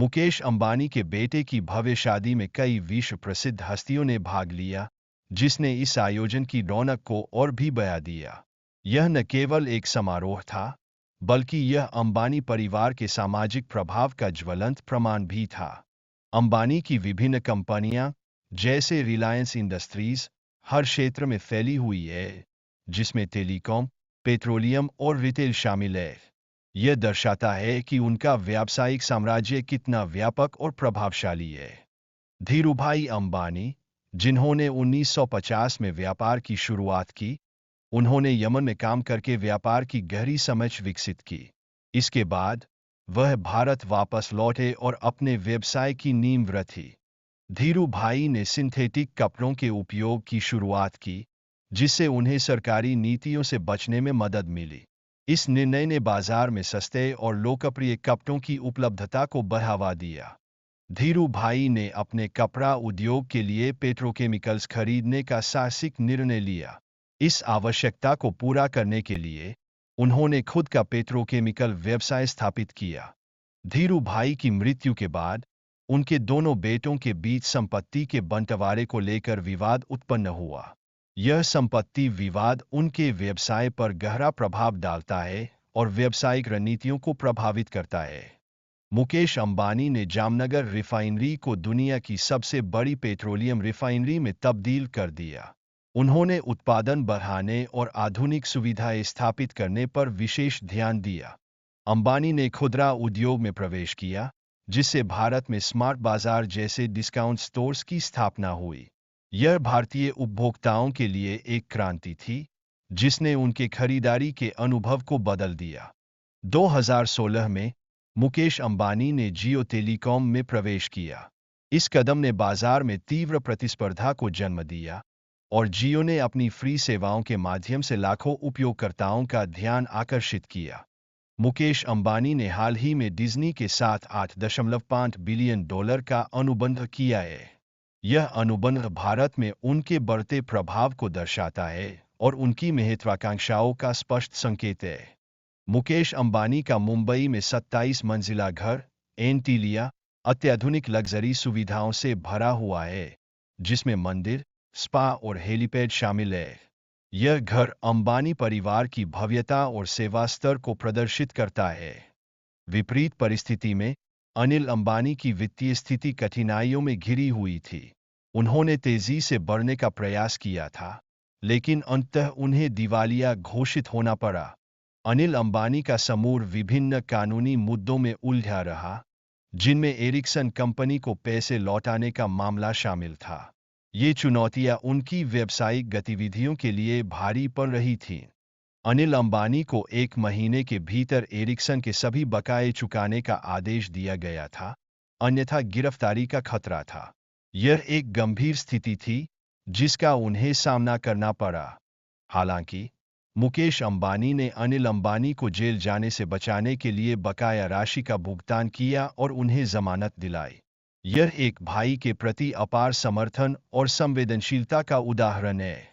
मुकेश अंबानी के बेटे की भव्य शादी में कई विश्व प्रसिद्ध हस्तियों ने भाग लिया, जिसने इस आयोजन की रौनक को और भी बढ़ा दिया। यह न केवल एक समारोह था, बल्कि यह अंबानी परिवार के सामाजिक प्रभाव का ज्वलंत प्रमाण भी था। अंबानी की विभिन्न कंपनियां, जैसे रिलायंस इंडस्ट्रीज, हर क्षेत्र में फैली हुई है, जिसमें टेलीकॉम, पेट्रोलियम और रिटेल शामिल है। यह दर्शाता है कि उनका व्यावसायिक साम्राज्य कितना व्यापक और प्रभावशाली है। धीरूभाई अंबानी, जिन्होंने 1950 में व्यापार की शुरुआत की, उन्होंने यमन में काम करके व्यापार की गहरी समझ विकसित की। इसके बाद वह भारत वापस लौटे और अपने व्यवसाय की नींव रखी। धीरूभाई ने सिंथेटिक कपड़ों के उपयोग की शुरुआत की, जिससे उन्हें सरकारी नीतियों से बचने में मदद मिली। इस निर्णय ने बाजार में सस्ते और लोकप्रिय कपड़ों की उपलब्धता को बढ़ावा दिया। धीरूभाई ने अपने कपड़ा उद्योग के लिए पेट्रोकेमिकल्स खरीदने का साहसिक निर्णय लिया। इस आवश्यकता को पूरा करने के लिए उन्होंने खुद का पेट्रोकेमिकल व्यवसाय स्थापित किया। धीरूभाई की मृत्यु के बाद उनके दोनों बेटों के बीच संपत्ति के बंटवारे को लेकर विवाद उत्पन्न हुआ। यह संपत्ति विवाद उनके व्यवसाय पर गहरा प्रभाव डालता है और व्यावसायिक रणनीतियों को प्रभावित करता है। मुकेश अंबानी ने जामनगर रिफाइनरी को दुनिया की सबसे बड़ी पेट्रोलियम रिफाइनरी में तब्दील कर दिया। उन्होंने उत्पादन बढ़ाने और आधुनिक सुविधाएं स्थापित करने पर विशेष ध्यान दिया। अंबानी ने खुदरा उद्योग में प्रवेश किया, जिससे भारत में स्मार्ट बाजार जैसे डिस्काउंट स्टोर्स की स्थापना हुई। यह भारतीय उपभोक्ताओं के लिए एक क्रांति थी, जिसने उनके खरीदारी के अनुभव को बदल दिया। 2016 में मुकेश अंबानी ने जियो टेलीकॉम में प्रवेश किया। इस कदम ने बाजार में तीव्र प्रतिस्पर्धा को जन्म दिया और जियो ने अपनी फ्री सेवाओं के माध्यम से लाखों उपयोगकर्ताओं का ध्यान आकर्षित किया। मुकेश अंबानी ने हाल ही में डिज्नी के साथ $8.5 बिलियन का अनुबंध किया है। यह अनुबंध भारत में उनके बढ़ते प्रभाव को दर्शाता है और उनकी महत्वाकांक्षाओं का स्पष्ट संकेत है। मुकेश अंबानी का मुंबई में 27 मंजिला घर, एंटीलिया, अत्याधुनिक लग्जरी सुविधाओं से भरा हुआ है, जिसमें मंदिर, स्पा और हेलीपैड शामिल है। यह घर अंबानी परिवार की भव्यता और सेवा स्तर को प्रदर्शित करता है। विपरीत परिस्थिति में अनिल अंबानी की वित्तीय स्थिति कठिनाइयों में घिरी हुई थी। उन्होंने तेजी से बढ़ने का प्रयास किया था, लेकिन अंततः उन्हें दिवालिया घोषित होना पड़ा। अनिल अंबानी का समूह विभिन्न कानूनी मुद्दों में उलझा रहा, जिनमें एरिक्सन कंपनी को पैसे लौटाने का मामला शामिल था। ये चुनौतियां उनकी व्यावसायिक गतिविधियों के लिए भारी पड़ रही थीं। अनिल अंबानी को 1 महीने के भीतर एरिक्सन के सभी बकाये चुकाने का आदेश दिया गया था, अन्यथा गिरफ्तारी का खतरा था। यह एक गंभीर स्थिति थी, जिसका उन्हें सामना करना पड़ा। हालांकि मुकेश अंबानी ने अनिल अंबानी को जेल जाने से बचाने के लिए बकाया राशि का भुगतान किया और उन्हें जमानत दिलाई। यह एक भाई के प्रति अपार समर्थन और संवेदनशीलता का उदाहरण है।